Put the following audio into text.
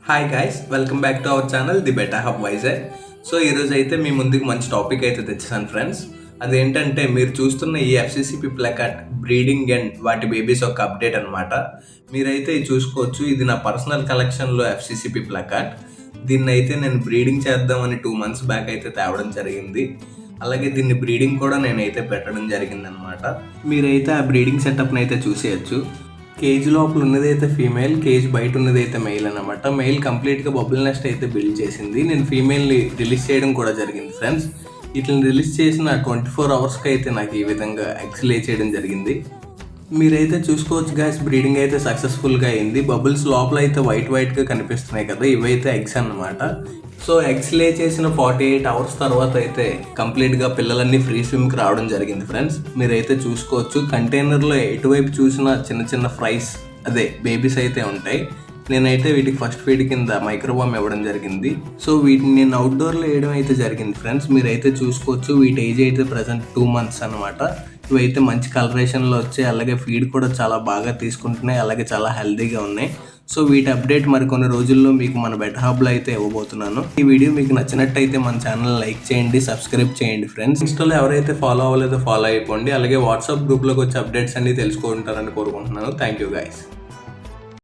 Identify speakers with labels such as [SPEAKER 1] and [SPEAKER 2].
[SPEAKER 1] Hi guys, welcome back to our channel the better hub Vizag. So ఈరోజు అయితే మీ ముందుకు మంచి టాపిక్ అయితే తెచ్చాను ఫ్రెండ్స్. అదేంటంటే మీరు చూస్తున్న ఈ ఎఫ్సిసిపి ప్లకార్డ్ బ్రీడింగ్ అండ్ వాటి బేబీస్ ఒక అప్డేట్ అనమాట. మీరైతే ఇది చూసుకోవచ్చు. ఇది నా పర్సనల్ కలెక్షన్లో ఎఫ్సిసిపి ప్లకార్డ్. దీన్ని అయితే నేను బ్రీడింగ్ చేద్దామని 2 months బ్యాక్ అయితే తేవడం జరిగింది. అలాగే దీన్ని బ్రీడింగ్ కూడా నేనైతే పెట్టడం జరిగింది అనమాట. మీరైతే ఆ బ్రీడింగ్ సెటప్ని అయితే చూసేయచ్చు. కేజ్ లోపల ఉన్నదైతే ఫీమేల్, కేజ్ బయట ఉన్నదైతే మెయిల్ అనమాట. మెయిల్ కంప్లీట్గా బబుల్ నెస్ట్ అయితే బిల్డ్ చేసింది. నేను ఫీమేల్ని రిలీజ్ చేయడం కూడా జరిగింది ఫ్రెండ్స్. వీటిని రిలీజ్ చేసిన 24 hours అయితే నాకు ఈ విధంగా ఎగ్స్ లే చేయడం జరిగింది. మీరైతే చూసుకోవచ్చు గాయస్, బ్రీడింగ్ అయితే సక్సెస్ఫుల్గా అయింది. బబుల్స్ లోపల అయితే వైట్గా కనిపిస్తున్నాయి కదా, ఇవైతే ఎగ్స్ అన్నమాట. సో ఎగ్స్ లే చేసిన 48 hours తర్వాత అయితే కంప్లీట్గా పిల్లలన్నీ ఫ్రీ స్విమ్కి రావడం జరిగింది ఫ్రెండ్స్. మీరైతే చూసుకోవచ్చు, కంటైనర్లో ఎటువైపు చూసినా చిన్న ఫ్రైస్, అదే బేబీస్ అయితే ఉంటాయి. నేనైతే వీటికి ఫస్ట్ ఫీడ్ కింద మైక్రోబామ్ ఇవ్వడం జరిగింది. సో వీటిని నేను అవుట్డోర్లో వేయడం అయితే జరిగింది ఫ్రెండ్స్. మీరైతే చూసుకోవచ్చు, వీటి ఏజ్ అయితే ప్రజెంట్ 2 months అనమాట. ఇవైతే మంచి కలరేషన్లో వచ్చాయి. అలాగే ఫీడ్ కూడా చాలా బాగా తీసుకుంటున్నాయి. అలాగే చాలా హెల్తీగా ఉన్నాయి. సో వీటి అప్డేట్ మరికొన్ని రోజుల్లో మీకు మన బెటర్ హబ్లో అయితే ఇవ్వబోతున్నాను. ఈ వీడియో మీకు నచ్చినట్టయితే మన ఛానల్ లైక్ చేయండి, సబ్స్క్రైబ్ చేయండి ఫ్రెండ్స్. ఇన్స్టాలో ఎవరైతే ఫాలో అవ్వలేదో ఫాలో అయిపోండి. అలాగే వాట్సాప్ గ్రూప్లోకి వచ్చి అప్డేట్స్ అన్ని తెలుసుకుంటారని కోరుకుంటున్నాను. Thank you guys.